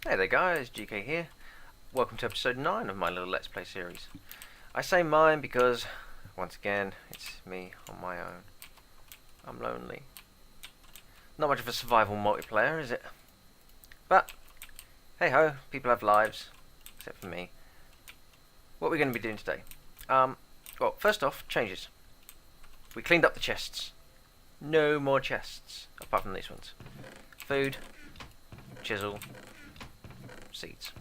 Hey there guys, GK here. Welcome to episode 9 of my little Let's Play series. I say mine because, once again, it's me on my own. I'm lonely. Not much of a survival multiplayer, is it? But, hey ho, people have lives, except for me. What are we going to be doing today? Well, first off, changes. We cleaned up the chests. No more chests, apart from these ones. Food, chisel, seeds,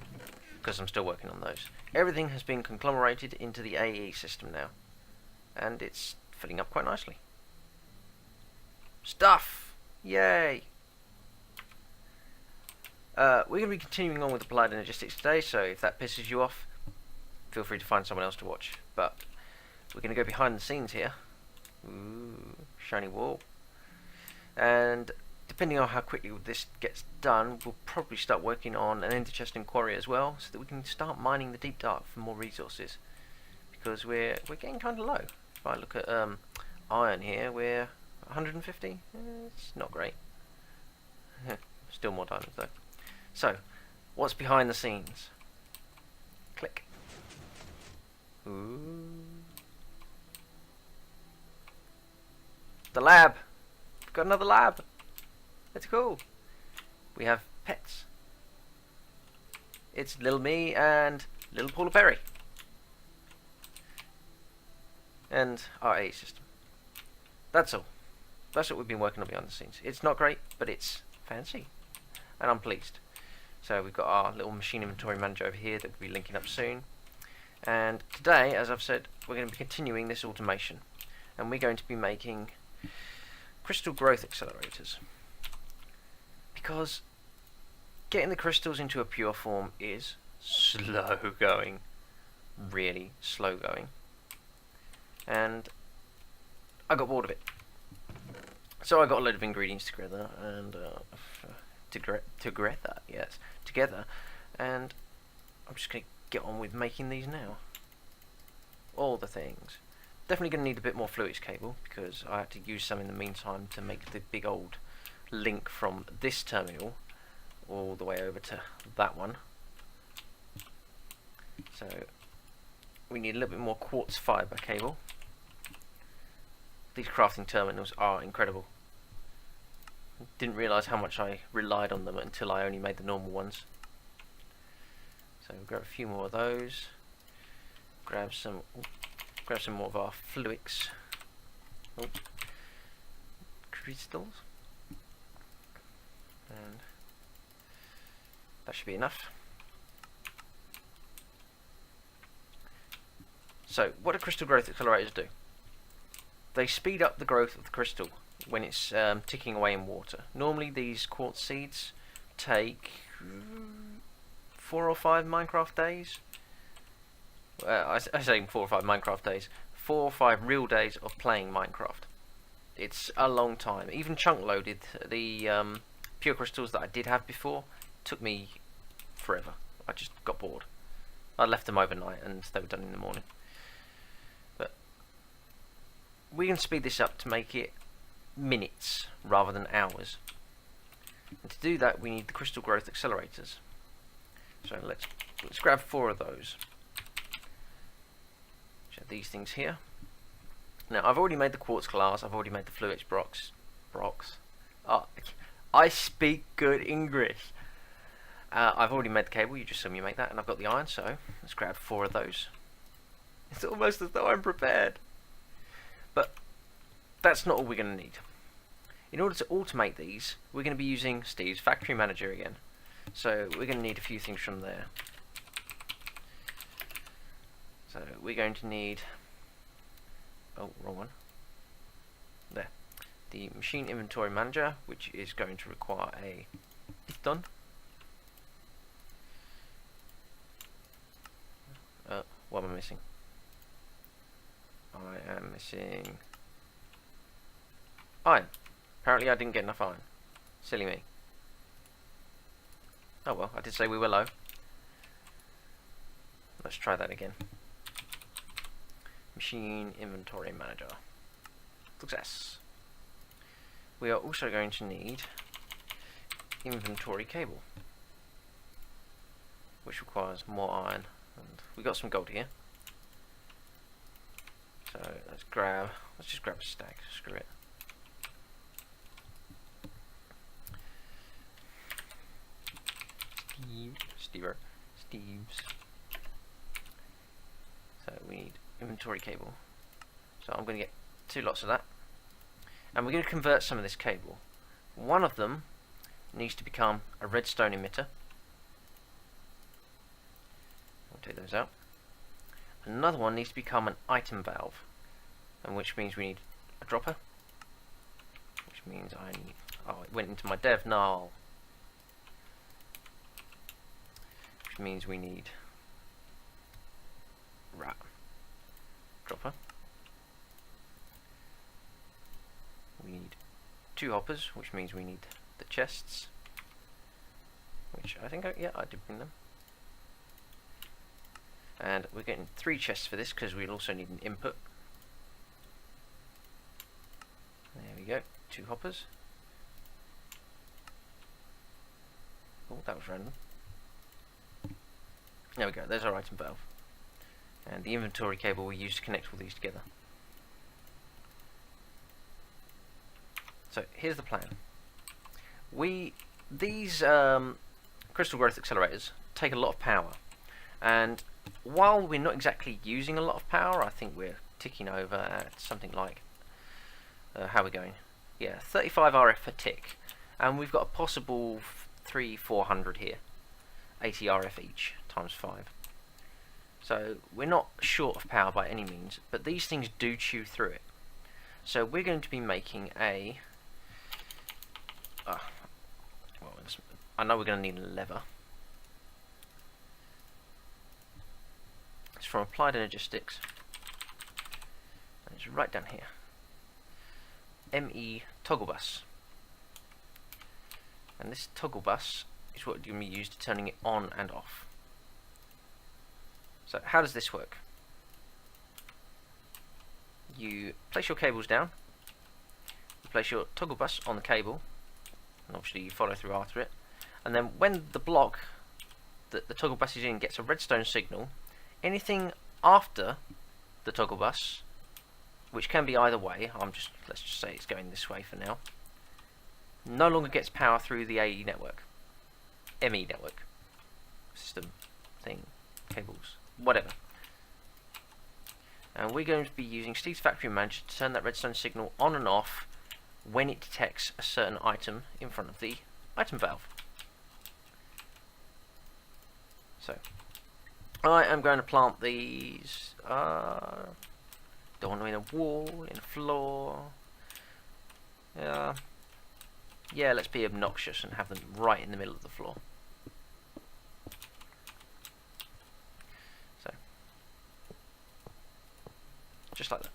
because I'm still working on those. Everything has been conglomerated into the AE system now, and it's filling up quite nicely. Stuff! Yay! We're going to be continuing on with applied energistics today, so if that pisses you off, feel free to find someone else to watch. But we're going to go behind the scenes here. Ooh, shiny wall. And depending on how quickly this gets done, we'll probably start working on an ender chest and quarry as well, so that we can start mining the deep dark for more resources. Because we're getting kind of low. If I look at iron here, we're 150. It's not great. Still more diamonds though. So, what's behind the scenes? Click. Ooh. The lab. We've got another lab. That's cool. We have pets. It's little me and little Paula Perry. And our AE system. That's all. That's what we've been working on behind the scenes. It's not great, but it's fancy. And I'm pleased. So we've got our little machine inventory manager over here that we'll be linking up soon. And today, as I've said, we're going to be continuing this automation. And we're going to be making crystal growth accelerators. Because getting the crystals into a pure form is slow going. Really slow going. And I got bored of it. So I got a load of ingredients together and together, and I'm just going to get on with making these now. All the things. Definitely going to need a bit more fluix cable because I had to use some in the meantime to make the big old link from this terminal all the way over to that one. So we need a little bit more quartz fiber cable. These crafting terminals are incredible. Didn't realise how much I relied on them until I only made the normal ones. So we'll grab a few more of those. Grab some more of our fluix crystals. And that should be enough. So, what do crystal growth accelerators do? They speed up the growth of the crystal when it's ticking away in water. Normally these quartz seeds take 4 or 5 Minecraft days. I say 4 or 5 Minecraft days. 4 or 5 real days of playing Minecraft. It's a long time. Even chunk loaded the pure crystals that I did have before took me forever. I just got bored. I left them overnight and they were done in the morning. But we can speed this up to make it minutes rather than hours. And to do that we need the crystal growth accelerators. So let's grab 4 of those. So these things here. Now I've already made the quartz glass, I've already made the fluix blocks. I speak good English. I've already made the cable, you just saw me make that, and I've got the iron, so let's grab 4 of those. It's almost as though I'm prepared. But that's not all we're going to need. In order to automate these, we're going to be using Steve's factory manager again. So we're going to need a few things from there. So we're going to need... oh, wrong one. There. The machine inventory manager, which is going to require a piston. What am I missing? I am missing iron. Apparently I didn't get enough iron. Silly me. Oh well, I did say we were low. Let's try that again. Machine inventory manager. Success. We are also going to need inventory cable. which requires more iron, and we got some gold here. So let's just grab a stack. Screw it. Steve's. So we need inventory cable. So I'm going to get 2 lots of that, and we're going to convert some of this cable. One of them needs to become a redstone emitter. I'll take those out. Another one needs to become an item valve, and which means we need a dropper. Which means I need. Oh, it went into my dev null. Which means we need dropper. We need 2 hoppers, which means we need the chests. Which I think, yeah, I did bring them. And we're getting 3 chests for this because we'll also need an input. There we go, 2 hoppers. Oh, that was random. There we go, there's our item valve. And the inventory cable we use to connect all these together. So here's the plan. These crystal growth accelerators take a lot of power, and while we're not exactly using a lot of power, I think we're ticking over at something like how we're going. Yeah, 35 RF per tick, and we've got a possible 300-400 here, 80 RF each times 5. So we're not short of power by any means, but these things do chew through it. So we're going to be making a well, I know we're going to need a lever. It's from Applied Energistics, and it's right down here. ME toggle bus, and this toggle bus is what you're going to be used to turning it on and off. So how does this work? You place your cables down, you place your toggle bus on the cable, and obviously you follow through after it, and then when the block that the toggle bus is in gets a redstone signal, anything after the toggle bus, which can be either way, let's just say it's going this way for now, no longer gets power through the AE network, ME network, system, thing, cables, whatever. And we're going to be using Steve's Factory Manager to turn that redstone signal on and off when it detects a certain item in front of the item valve. So I am going to plant these. Don't want them in a wall, in a floor. Yeah, let's be obnoxious and have them right in the middle of the floor. So, just like that.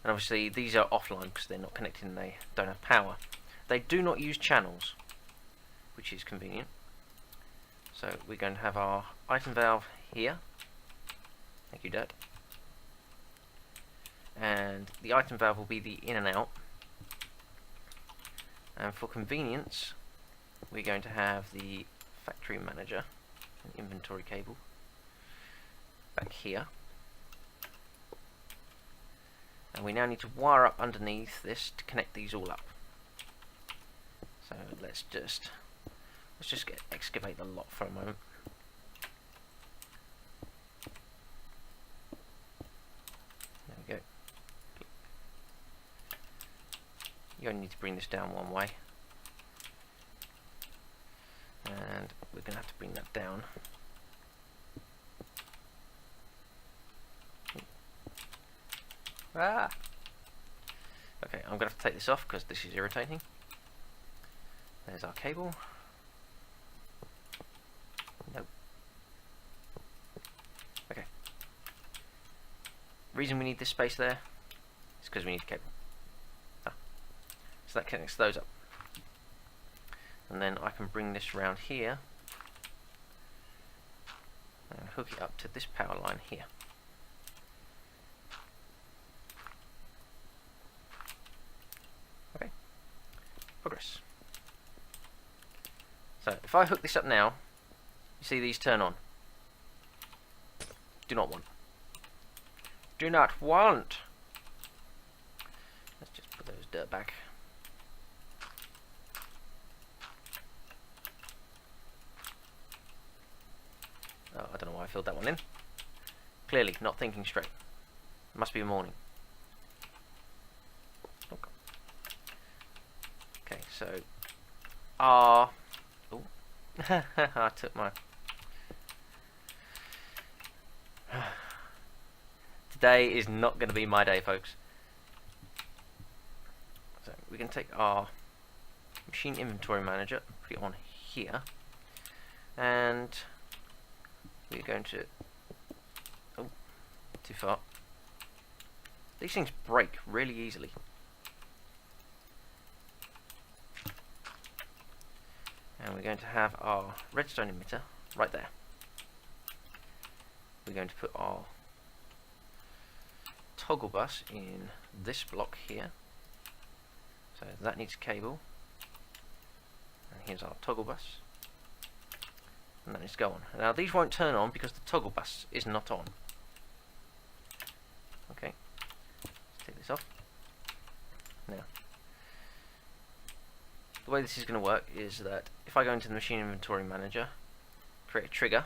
And obviously these are offline because they're not connected and they don't have power. They do not use channels, which is convenient. So we're going to have our item valve here. Thank you, Dad. And the item valve will be the in and out. And for convenience, we're going to have the factory manager and inventory cable back here. And we now need to wire up underneath this to connect these all up. So let's just excavate the lot for a moment. There we go. You only need to bring this down one way, and we're going to have to bring that down. Ah! Okay, I'm going to have to take this off because this is irritating. There's our cable. Nope. Okay. Reason we need this space there is because we need a cable. So that connects those up. And then I can bring this round here and hook it up to this power line here. Okay. Progress. So if I hook this up now, You see these turn on. Do not want. Do not want. Let's just put those dirt back. Oh, I don't know why I filled that one in. Clearly not thinking straight. Must be morning. Okay, so R. Oh, I took my. Today is not going to be my day, folks. So we can take our machine inventory manager, put it on here, and we're going to. Oh, too far. These things break really easily. And we're going to have our redstone emitter right there. We're going to put our toggle bus in this block here. So that needs a cable. And here's our toggle bus. And that needs to go on. Now these won't turn on because the toggle bus is not on. Okay. Let's take this off. Now, the way this is going to work is that if I go into the machine inventory manager, create a trigger,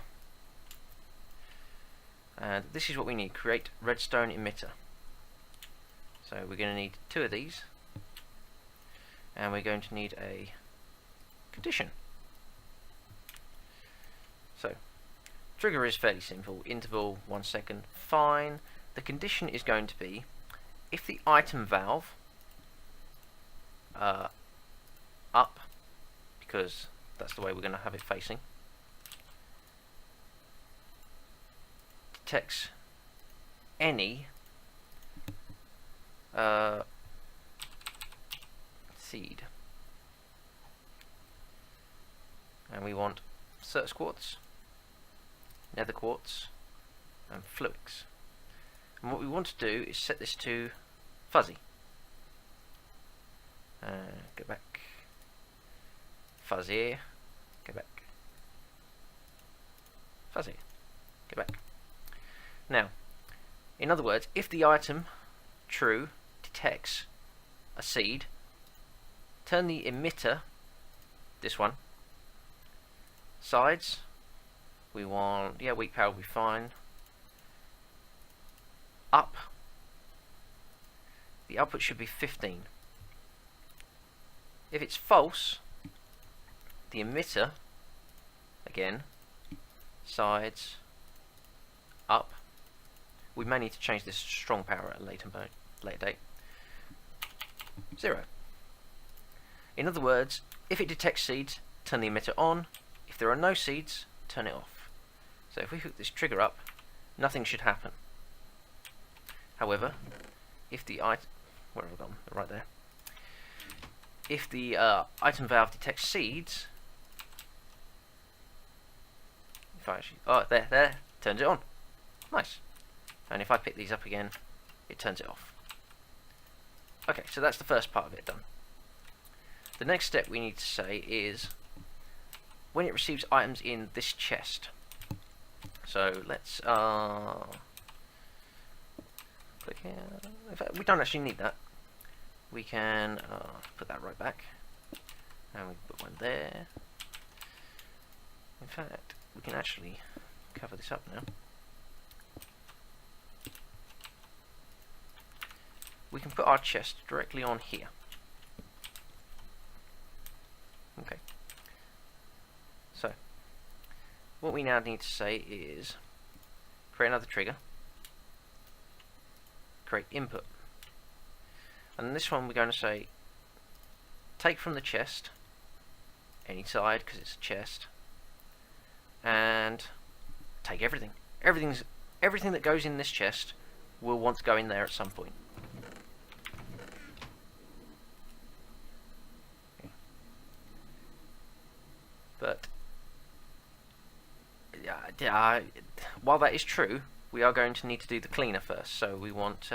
and this is what we need, create redstone emitter. So we're going to need 2 of these, and we're going to need a condition. So trigger is fairly simple, interval 1 second, fine. The condition is going to be if the item valve up, because that's the way we're going to have it facing, detects any seed, and we want certs quartz, nether quartz, and fluix. And what we want to do is set this to fuzzy. Go back. Fuzzy. Go back. Fuzzy. Go back. Now, in other words, if the item true detects a seed, turn the emitter, this one, sides, we want, yeah, weak power will be fine, up, the output should be 15. If it's false, the emitter, again, sides, up. We may need to change this to strong power at a later date. 0. In other words, if it detects seeds, turn the emitter on. If there are no seeds, turn it off. So if we hook this trigger up, nothing should happen. However, if the item, where have I gone? Right there. If the item valve detects seeds, if I actually, oh, there, turns it on. Nice. And if I pick these up again, it turns it off. Okay, so that's the first part of it done. The next step we need to say is when it receives items in this chest. So let's click here. In fact, we don't actually need that. We can put that right back, and we put one there. In fact, we can actually cover this up now. We can put our chest directly on here. Okay. So, what we now need to say is create another trigger, create input, and this one we're going to say take from the chest, any side because it's a chest, and take everything. Everything that goes in this chest will want to go in there at some point. But while that is true, we are going to need to do the cleaner first. So we want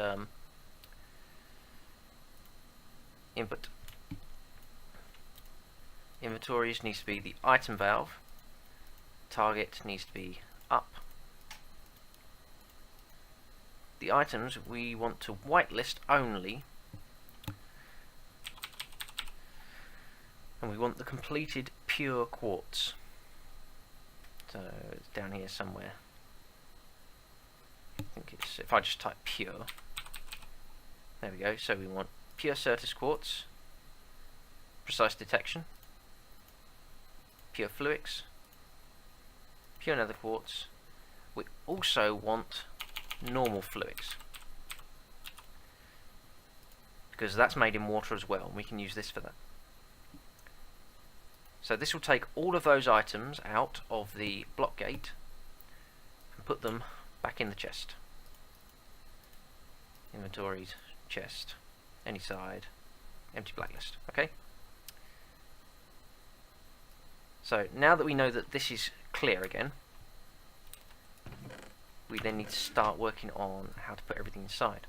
input. Inventories needs to be the item valve, target needs to be up. The items we want to whitelist only, and we want the completed pure quartz. So it's down here somewhere. I think it's, if I just type pure, there we go. So we want pure Certus quartz, precise detection, pure fluix, pure nether quartz. We also want normal fluix, because that's made in water as well, and we can use this for that. So this will take all of those items out of the block gate and put them back in the chest. Inventories, chest, any side, empty blacklist. Okay. So now that we know that this is clear again, we then need to start working on how to put everything inside.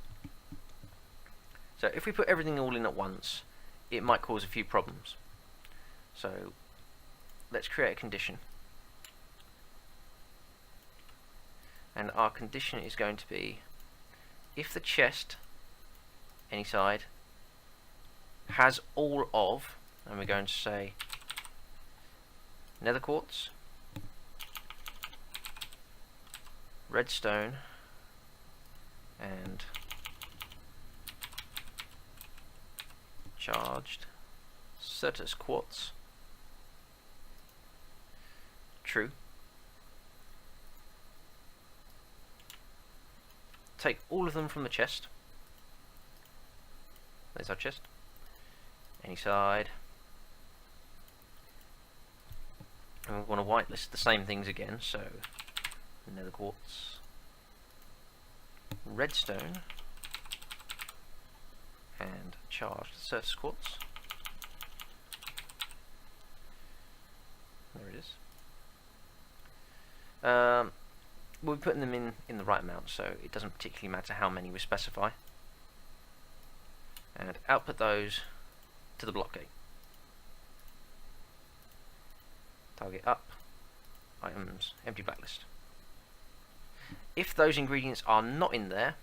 So if we put everything all in at once, it might cause a few problems. So let's create a condition. And our condition is going to be, if the chest, any side, has all of, and we're going to say nether quartz, redstone, and charged Certus quartz, true. Take all of them from the chest. There's our chest. Any side. And we want to whitelist the same things again, so nether quartz, redstone, and charged Certus quartz. There it is. We're putting them in the right amount, so it doesn't particularly matter how many we specify. And output those to the block gate. Target up, items, empty blacklist. If those ingredients are not in there,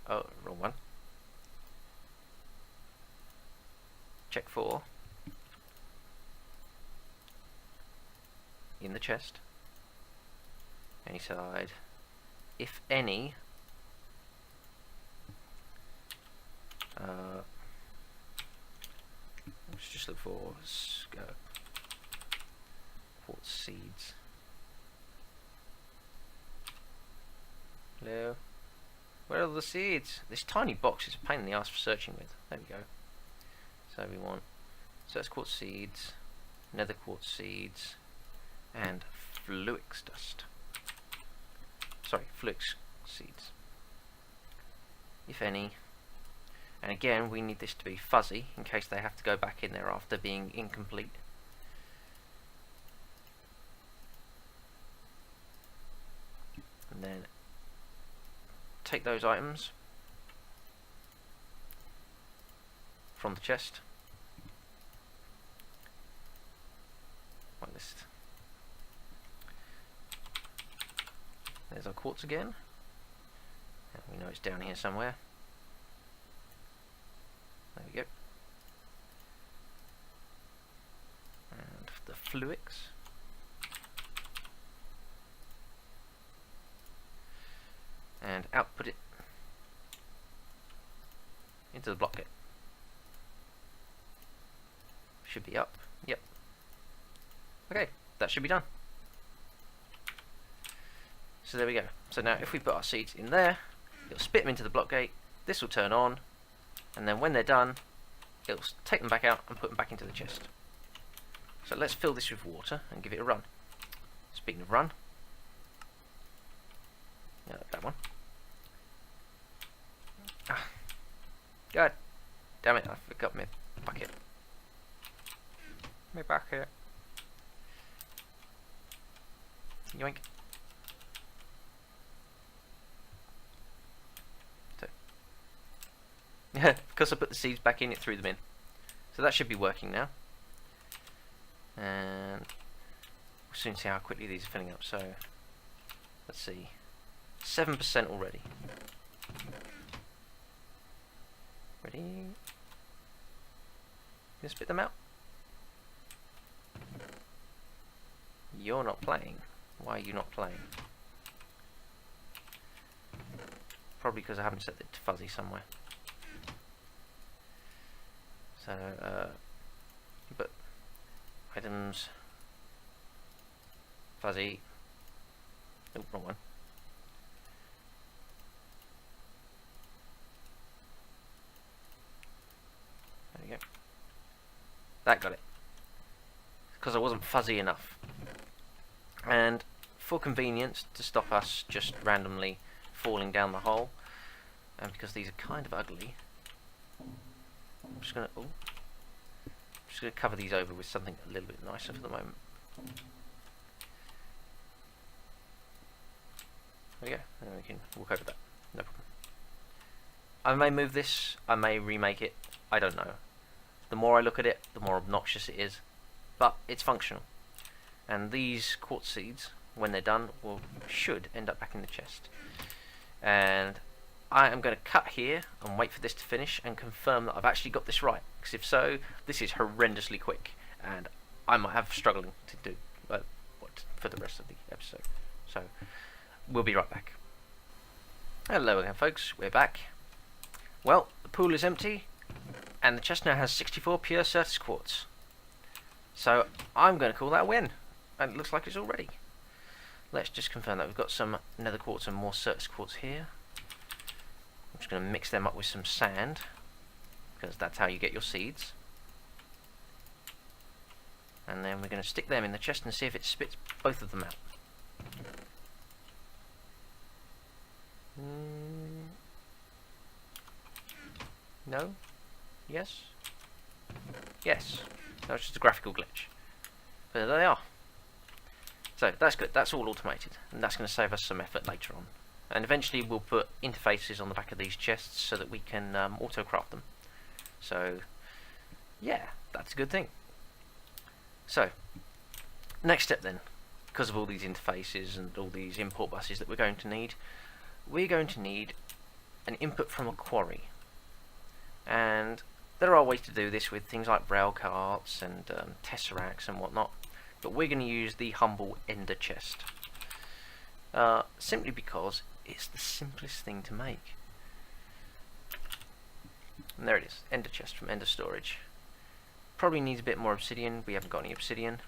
oh, wrong one. Check for in the chest, any side, if any, let's just look for quartz seeds. Hello? Where are the seeds? This tiny box is a pain in the ass for searching with. There we go. So we want Certus quartz seeds, nether quartz seeds, and fluix dust. Sorry, fluix seeds. If any. And again, we need this to be fuzzy in case they have to go back in there after being incomplete. And then take those items from the chest. Whitelist. There's our quartz again. And we know it's down here somewhere. There we go. And the fluix. And output it into the block gate. Should be up. Yep. Okay, that should be done. So there we go. So now if we put our seeds in there, it'll spit them into the block gate, this will turn on, and then when they're done, it'll take them back out and put them back into the chest. So let's fill this with water and give it a run. Speaking of run, that one. Ah, God damn it, I forgot my bucket. My bucket. Yoink. So, because I put the seeds back in, it threw them in. So that should be working now. And we'll soon see how quickly these are filling up. So let's see, 7% already. Ready? Gonna spit them out. You're not playing. Why are you not playing? Probably because I haven't set it to fuzzy somewhere. So, but items, fuzzy. Oh, wrong one. There we go. That got it. Because I wasn't fuzzy enough. And for convenience, to stop us just randomly falling down the hole, and because these are kind of ugly, I'm just gonna cover these over with something a little bit nicer for the moment. There we go, and then we can walk over that, no problem. I may move this, I may remake it, I don't know. The more I look at it, the more obnoxious it is, but it's functional. And these quartz seeds, when they're done, should end up back in the chest. And I am going to cut here and wait for this to finish and confirm that I've actually got this right. Because if so, this is horrendously quick, and I might have struggling to do for the rest of the episode. So we'll be right back. Hello again, folks. We're back. Well, the pool is empty, and the chest now has 64 pure Certus quartz. So I'm going to call that a win. And it looks like it's all ready. Let's just confirm that we've got some nether quartz and more Certus quartz here. I'm just going to mix them up with some sand, because that's how you get your seeds. And then we're going to stick them in the chest and see if it spits both of them out. No? Yes? Yes. No, it's just a graphical glitch. But there they are. So that's good, that's all automated, and that's going to save us some effort later on. And eventually we'll put interfaces on the back of these chests so that we can auto-craft them. So, yeah, that's a good thing. So, next step then, because of all these interfaces and all these import buses that we're going to need an input from a quarry. And there are ways to do this with things like rail carts and tesseracts and whatnot. But we're going to use the humble ender chest, simply because it's the simplest thing to make. And there it is, ender chest from Ender Storage. Probably needs a bit more obsidian. We haven't got any obsidian.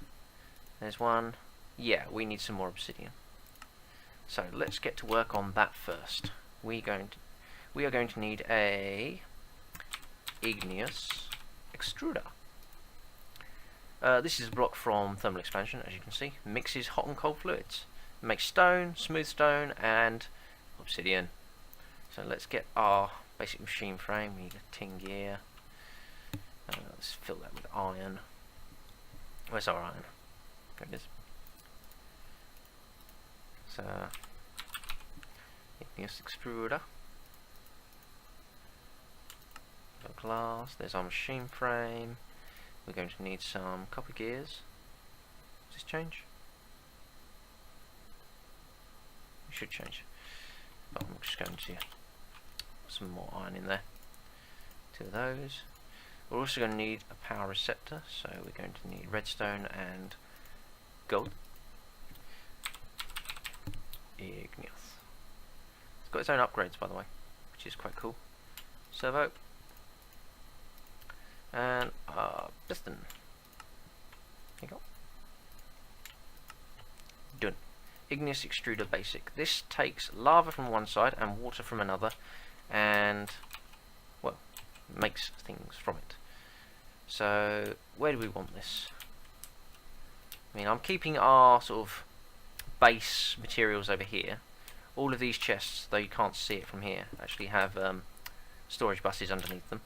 There's one. Yeah, we need some more obsidian. So let's get to work on that first. We are going to need a igneous extruder. This is a block from thermal expansion, as you can see. Mixes hot and cold fluids. Makes stone, smooth stone, and obsidian. So let's get our basic machine frame. We need a tin gear. Let's fill that with iron. Where's our iron? There it is. So, igneous extruder. Glass. There's our machine frame. We're going to need some copper gears. Does this change? It should change. But I'm just going to put some more iron in there. 2 of those. We're also going to need a power receptor, so we're going to need redstone and gold. Igneous. It's got its own upgrades, by the way, which is quite cool. Servo. And piston. There you go. Done. Igneous extruder basic. This takes lava from one side and water from another, and well, makes things from it. So where do we want this? I mean, I'm keeping our sort of base materials over here. All of these chests, though you can't see it from here, actually have storage buses underneath them.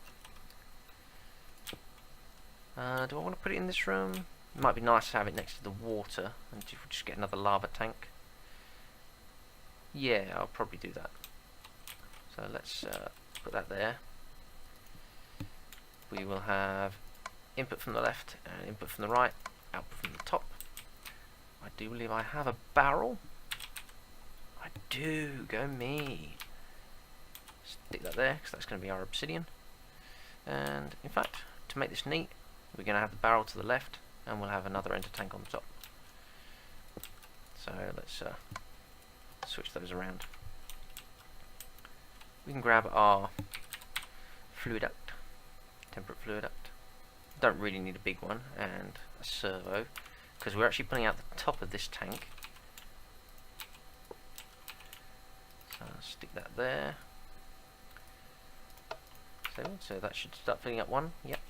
Do I want to put it in this room? It might be nice to have it next to the water, and just get another lava tank. Yeah, I'll probably do that. So let's put that there. We will have input from the left and input from the right, output from the top. I do believe I have a barrel. I do, go me. Stick that there, because that's going to be our obsidian. And in fact, to make this neat, we're going to have the barrel to the left, and we'll have another ender tank on the top. So let's switch those around. We can grab our fluid duct, temperate fluid duct. Don't really need a big one, and a servo, because we're actually pulling out the top of this tank. So I'll stick that there. So that should start filling up one. Yep.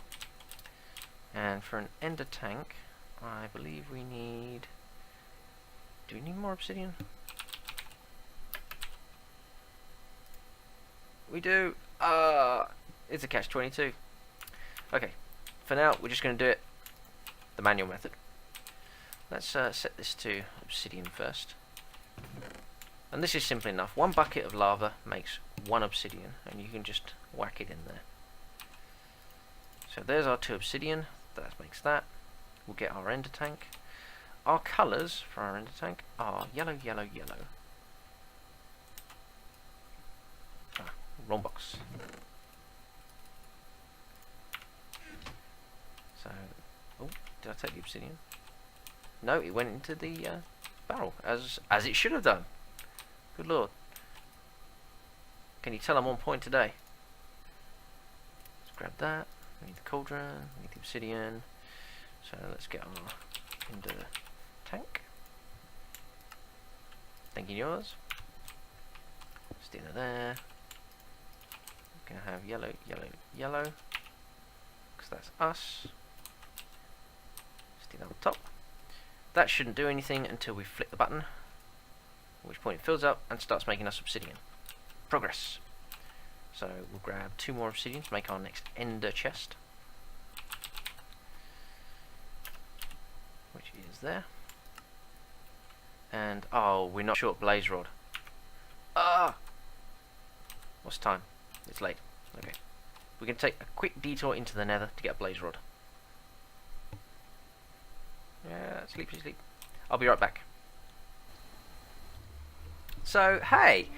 And for an ender tank, I believe we need... Do we need more obsidian? We do. It's a catch-22. Okay. For now, we're just going to do it the manual method. Let's set this to obsidian first. And this is simple enough. One bucket of lava makes one obsidian, and you can just whack it in there. So there's our 2 obsidian. That makes that. We'll get our ender tank. Our colours for our ender tank are yellow, yellow, yellow. Wrong box. So, oh, did I take the obsidian? No, it went into the barrel, as it should have done. Good lord. Can you tell I'm on point today? Let's grab that. We need the cauldron, we need the obsidian. So let's get our ender tank. Thinking yours. Stick that there. We're gonna have yellow, yellow, yellow, because that's us. Stick that on top. That shouldn't do anything until we flick the button, at which point it fills up and starts making us obsidian. Progress. So we'll grab 2 more obsidian to make our next ender chest, which is there. And oh, we're not short blaze rod. What's time? It's late. Okay. We can take a quick detour into the nether to get a blaze rod. Yeah, sleep, sleep. I'll be right back. So, hey!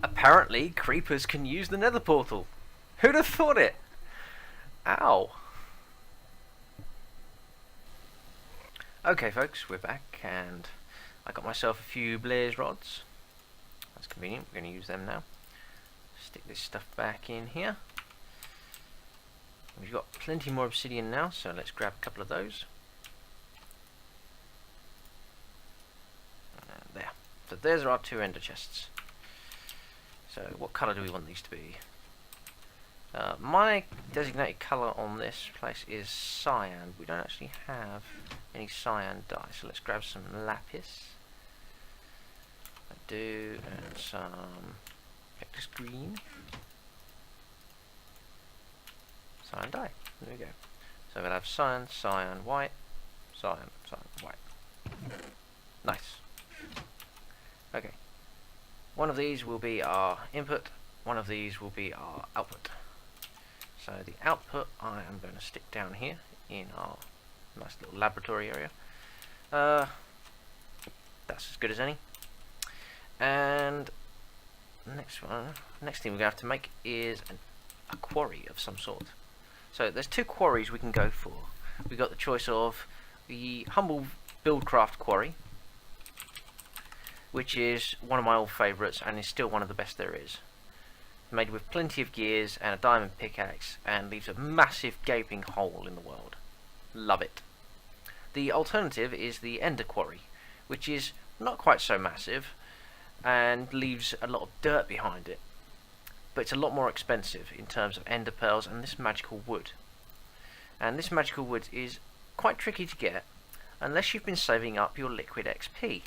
Apparently, creepers can use the nether portal. Who'd have thought it? Ow. Okay, folks, we're back, and I got myself a few blaze rods. That's convenient. We're going to use them now. Stick this stuff back in here. We've got plenty more obsidian now, so let's grab a couple of those. There. So there's our 2 ender chests. So what colour do we want these to be? My designated colour on this place is cyan. We don't actually have any cyan dye, so let's grab some lapis. I do, and some Pectus green. Cyan dye. There we go. So we'll have cyan, cyan, white, cyan, cyan, white. Nice. Okay. One of these will be our input, one of these will be our output. So the output I am going to stick down here in our nice little laboratory area. That's as good as any. And next thing we're going to have to make is a quarry of some sort. So there's 2 quarries we can go for. We've got the choice of the humble buildcraft quarry, which is one of my old favourites and is still one of the best there is. Made with plenty of gears and a diamond pickaxe, and leaves a massive gaping hole in the world. Love it. The alternative is the ender quarry, which is not quite so massive and leaves a lot of dirt behind it, but it's a lot more expensive in terms of ender pearls and this magical wood. And this magical wood is quite tricky to get unless you've been saving up your liquid XP,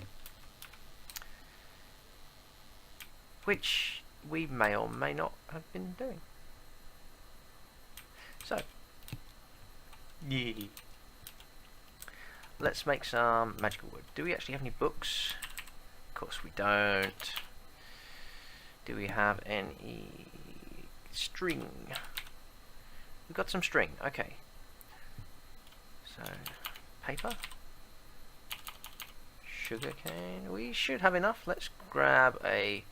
which we may or may not have been doing. So, let's make some magical wood. Do we actually have any books? Of course we don't. Do we have any string? We've got some string, okay. So, paper. Sugar cane. We should have enough. Let's grab a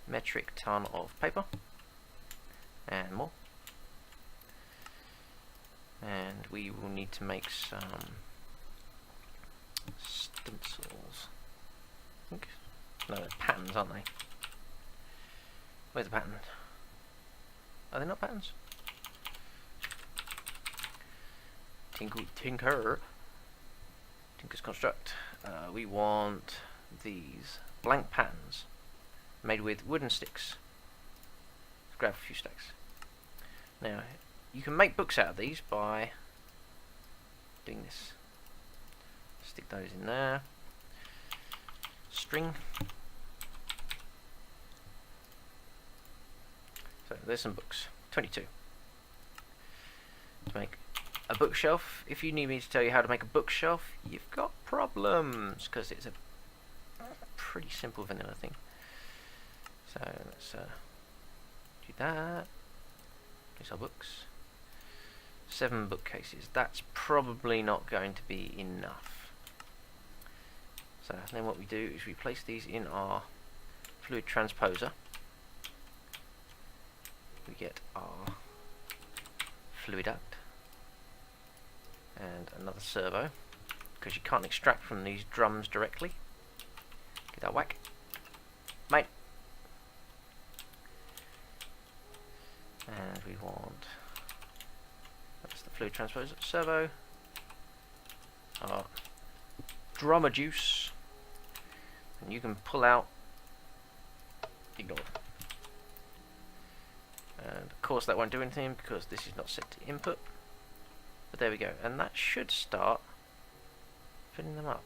metric ton of paper. And more. And we will need to make some stencils. I think. No, they're patterns, aren't they? Where's the pattern? Are they not patterns? Tinker's construct. We want these blank patterns made with wooden sticks. Let's grab a few stacks. Now, you can make books out of these by doing this. Stick those in there. String. So there's some books. 22. To make a bookshelf. If you need me to tell you how to make a bookshelf, you've got problems, because it's a pretty simple vanilla thing. So let's do that. These are books. 7 bookcases. That's probably not going to be enough. So then what we do is we place these in our fluid transposer. We get our fluid duct and another servo, because you can't extract from these drums directly. Get that whack, mate. And we want, that's the fluid transposer servo, our drummer juice, and you can pull out, ignore. And of course that won't do anything because this is not set to input. But there we go, and that should start filling them up.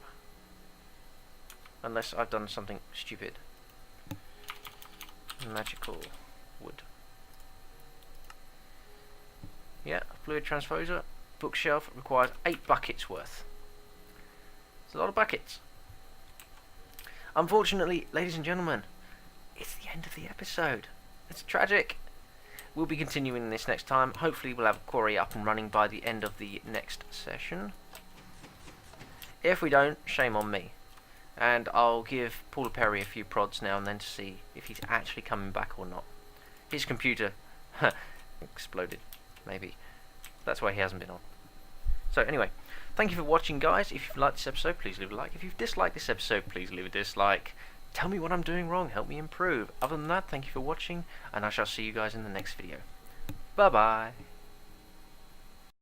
Unless I've done something stupid. Magical wood. Yeah, fluid transposer bookshelf requires 8 buckets worth. It's a lot of buckets. Unfortunately, ladies and gentlemen, it's the end of the episode. It's tragic. We'll be continuing this next time. Hopefully we'll have a quarry up and running by the end of the next session. If we don't, shame on me. And I'll give Paul Perry a few prods now and then to see if he's actually coming back or not. His computer exploded, maybe. That's why he hasn't been on. So anyway, thank you for watching, guys. If you've liked this episode, please leave a like. If you've disliked this episode, please leave a dislike. Tell me what I'm doing wrong, help me improve. Other than that, thank you for watching, and I shall see you guys in the next video. Bye bye.